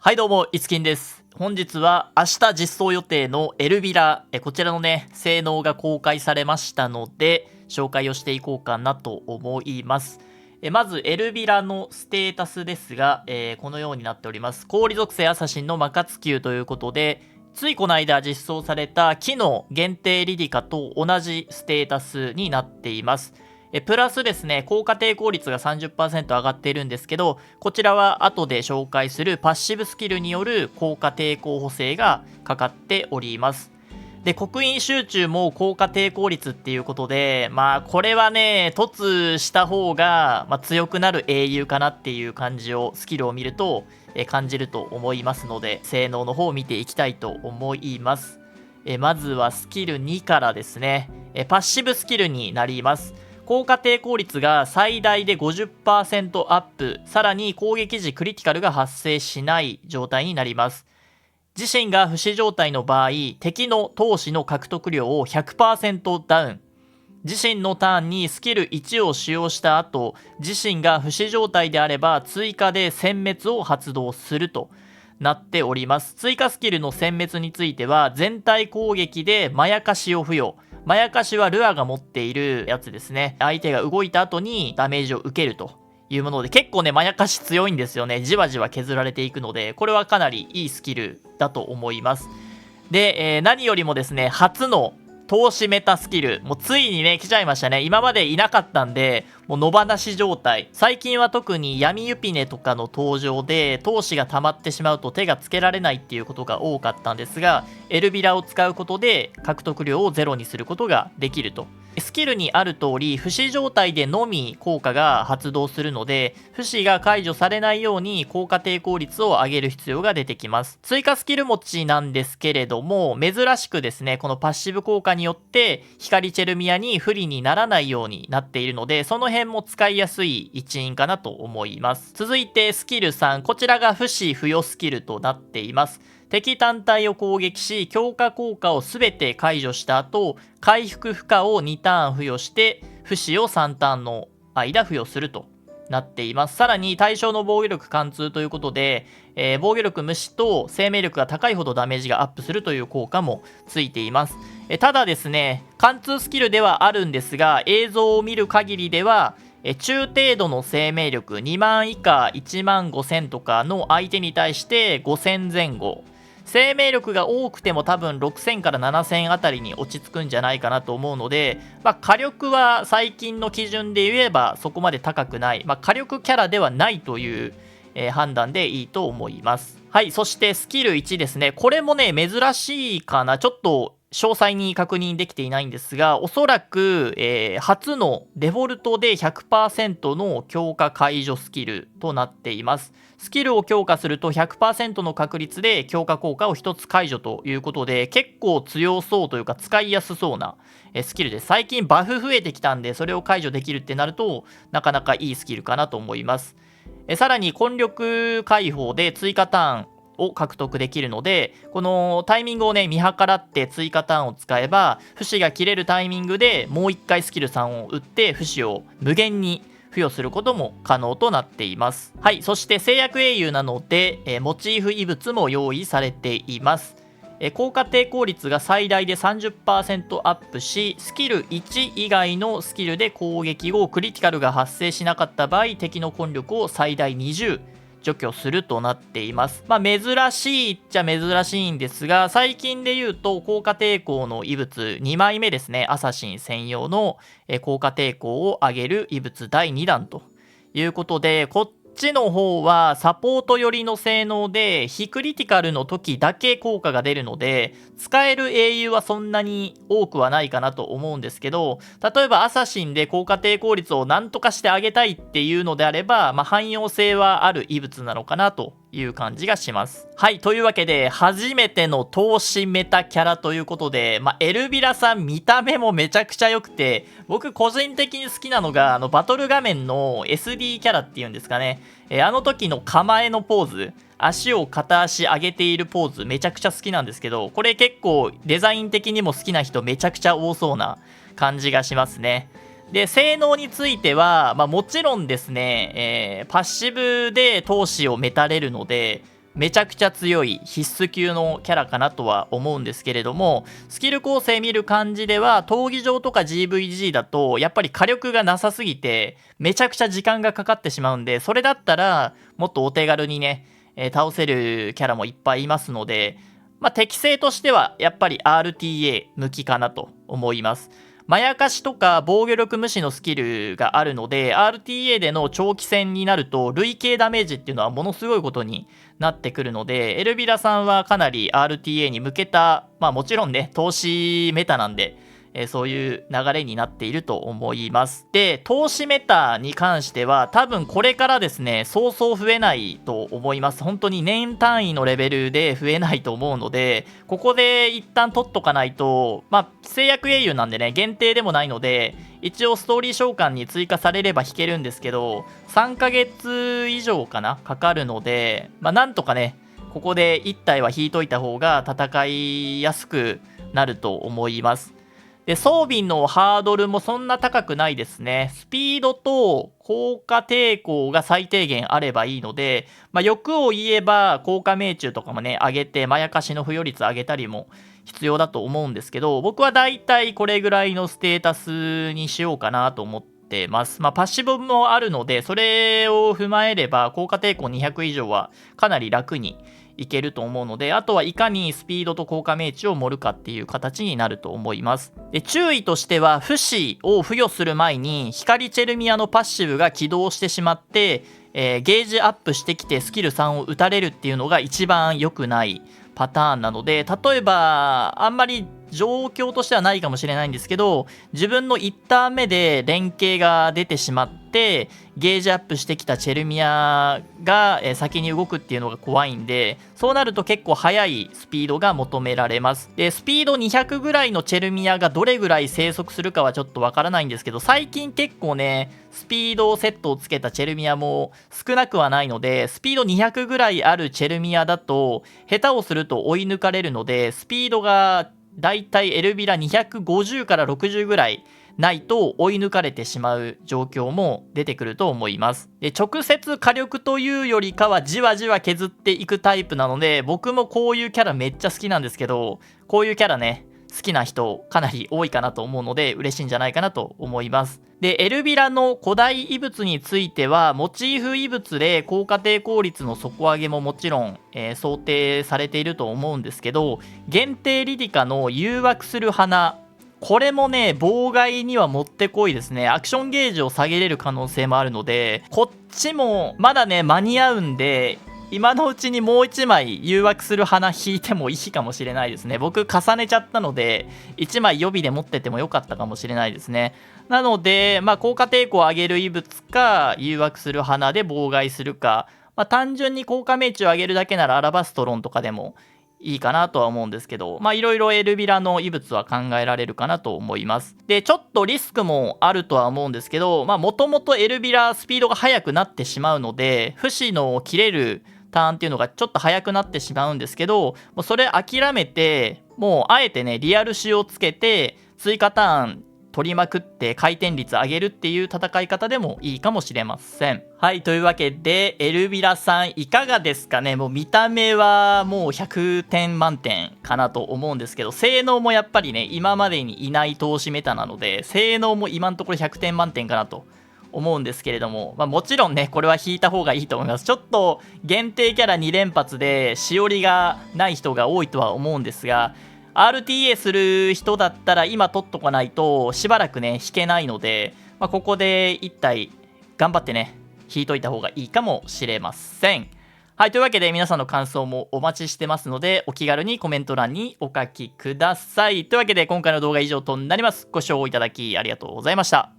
はいどうも、いつきんです。本日は明日実装予定のエルビラ、こちらのね、性能が公開されましたので、紹介をしていこうかなと思います。まず、エルビラのステータスですが、このようになっております。氷属性アサシンのマカツ級ということで、ついこの間実装された機能限定リディカと同じステータスになっています。プラスですね、効果抵抗率が 30% 上がっているんですけど、こちらは後で紹介するパッシブスキルによる効果抵抗補正がかかっております。で、刻印集中も効果抵抗率っていうことで、これはね、突した方が、強くなる英雄かなっていう感じを、スキルを見ると、感じると思いますので、性能の方を見ていきたいと思います。まずはスキル2からですね、パッシブスキルになります。効果抵抗率が最大で 50% アップ、さらに攻撃時クリティカルが発生しない状態になります。自身が不死状態の場合、敵の闘志の獲得量を 100% ダウン。自身のターンにスキル1を使用した後、自身が不死状態であれば追加で殲滅を発動するとなっております。追加スキルの殲滅については、全体攻撃でまやかしを付与。まやかしはルアが持っているやつですね。相手が動いた後にダメージを受けるというもので、結構ね、まやかし強いんですよね。じわじわ削られていくので、これはかなりいいスキルだと思います。で、何よりもですね、初の投資メタスキル。もうついにね、来ちゃいましたね。今までいなかったんで、もう野放し状態。最近は特に闇ユピネとかの登場で、投資が溜まってしまうと手がつけられないっていうことが多かったんですが、エルビラを使うことで獲得量をゼロにすることができると。スキルにある通り、不死状態でのみ効果が発動するので、不死が解除されないように効果抵抗率を上げる必要が出てきます。追加スキル持ちなんですけれども、珍しくですね、このパッシブ効果によって光チェルミアに不利にならないようになっているので、その辺も使いやすい一因かなと思います。続いてスキル3、こちらが不死付与スキルとなっています。敵単体を攻撃し、強化効果を全て解除した後、回復負荷を2ターン付与して、不死を3ターンの間付与するとなっています。さらに対象の防御力貫通ということで、防御力無視と生命力が高いほどダメージがアップするという効果もついています。ただですね、貫通スキルではあるんですが、映像を見る限りでは、中程度の生命力2万以下1万5000とかの相手に対して5000前後、生命力が多くても多分6000から7000あたりに落ち着くんじゃないかなと思うので、火力は最近の基準で言えばそこまで高くない、火力キャラではないという、判断でいいと思います。はい、そしてスキル1ですね。これもね、珍しいかな。ちょっと詳細に確認できていないんですが、おそらく、初のデフォルトで 100% の強化解除スキルとなっています。スキルを強化すると 100% の確率で強化効果を1つ解除ということで、結構強そうというか使いやすそうなスキルです。最近バフ増えてきたんで、それを解除できるってなると、なかなかいいスキルかなと思います。さらに根力解放で追加ターンを獲得できるので、このタイミングをね、見計らって追加ターンを使えば、不死が切れるタイミングでもう一回スキル3を打って、不死を無限に付与することも可能となっています。はい、そして制約英雄なので、モチーフ異物も用意されています。効果抵抗率が最大で 30% アップし、スキル1以外のスキルで攻撃後クリティカルが発生しなかった場合、敵の根力を最大20除去するとなっています。珍しいっちゃ珍しいんですが、最近で言うと効果抵抗の異物2枚目ですね、アサシン専用の効果抵抗を上げる異物第2弾ということで、こっちの方はサポート寄りの性能で非クリティカルの時だけ効果が出るので、使える英雄はそんなに多くはないかなと思うんですけど、例えばアサシンで効果抵抗率を何とかして上げたいっていうのであれば、汎用性はある異物なのかなという感じがします。はい、というわけで初めての投資メタキャラということで、エルビラさん見た目もめちゃくちゃ良くて、僕個人的に好きなのがバトル画面の SD キャラっていうんですかね、あの時の構えのポーズ、足を片足上げているポーズめちゃくちゃ好きなんですけど、これ結構デザイン的にも好きな人めちゃくちゃ多そうな感じがしますね。で、性能については、もちろんですね、パッシブで闘志をメタれるので、めちゃくちゃ強い必須級のキャラかなとは思うんですけれども、スキル構成見る感じでは闘技場とか GVG だとやっぱり火力がなさすぎてめちゃくちゃ時間がかかってしまうんで、それだったらもっとお手軽にね、倒せるキャラもいっぱいいますので、適性としてはやっぱり RTA 向きかなと思います。まやかしとか防御力無視のスキルがあるので RTA での長期戦になると累計ダメージっていうのはものすごいことになってくるので、エルビラさんはかなり RTA に向けた、もちろんね投資メタなんで、そういう流れになっていると思います。で、投資メタに関しては多分これからですね、そうそう増えないと思います。本当に年単位のレベルで増えないと思うので、ここで一旦取っとかないと、制約英雄なんでね、限定でもないので、一応ストーリー召喚に追加されれば引けるんですけど、3ヶ月以上かなかかるので、なんとかね、ここで1体は引いといた方が戦いやすくなると思います。で、装備のハードルもそんな高くないですね。スピードと効果抵抗が最低限あればいいので、欲を言えば効果命中とかもね、上げて、まやかしの付与率上げたりも必要だと思うんですけど、僕はだいたいこれぐらいのステータスにしようかなと思ってます。パッシブもあるので、それを踏まえれば効果抵抗200以上はかなり楽にいけると思うので、あとはいかにスピードと効果命中を盛るかっていう形になると思います。で、注意としては不死を付与する前に光チェルミアのパッシブが起動してしまって、ゲージアップしてきてスキル3を打たれるっていうのが一番良くないパターンなので、例えばあんまり状況としてはないかもしれないんですけど、自分の1ターン目で連携が出てしまってゲージアップしてきたチェルミアが先に動くっていうのが怖いんで、そうなると結構速いスピードが求められます。で、スピード200ぐらいのチェルミアがどれぐらい生息するかはちょっとわからないんですけど、最近結構ねスピードセットをつけたチェルミアも少なくはないので、スピード200ぐらいあるチェルミアだと下手をすると追い抜かれるので、スピードがだいたいエルビラ250から60ぐらいないと追い抜かれてしまう状況も出てくると思います。で、直接火力というよりかはじわじわ削っていくタイプなので、僕もこういうキャラめっちゃ好きなんですけど、こういうキャラね好きな人かなり多いかなと思うので嬉しいんじゃないかなと思います。で、エルビラの古代遺物についてはモチーフ遺物で効果抵抗率の底上げももちろん、想定されていると思うんですけど、限定リディカの誘惑する花、これもね妨害にはもってこいですね。アクションゲージを下げれる可能性もあるので、こっちもまだね間に合うんで、今のうちにもう1枚誘惑する花引いてもいいかもしれないですね。僕重ねちゃったので1枚予備で持っててもよかったかもしれないですね。なので効果抵抗を上げる遺物か誘惑する花で妨害するか、単純に効果命中を上げるだけならアラバストロンとかでもいいかなとは思うんですけど、いろいろエルビラの遺物は考えられるかなと思います。で、ちょっとリスクもあるとは思うんですけど、もともとエルビラスピードが速くなってしまうので、不死の切れるターンっていうのがちょっと速くなってしまうんですけど、もうそれ諦めて、もうあえてねリアルシをつけて追加ターン取りまくって回転率上げるっていう戦い方でもいいかもしれません。はい、というわけでエルビラさんいかがですかね。もう見た目はもう100点満点かなと思うんですけど、性能もやっぱりね今までにいない投資メタなので、性能も今のところ100点満点かなと思うんですけれども、もちろんねこれは引いた方がいいと思います。ちょっと限定キャラ2連発でしおりがない人が多いとは思うんですが、RTA する人だったら今取っとかないとしばらくね引けないので、ここで1体頑張ってね引いといた方がいいかもしれません。はい、というわけで皆さんの感想もお待ちしてますので、お気軽にコメント欄にお書きください。というわけで今回の動画は以上となります。ご視聴いただきありがとうございました。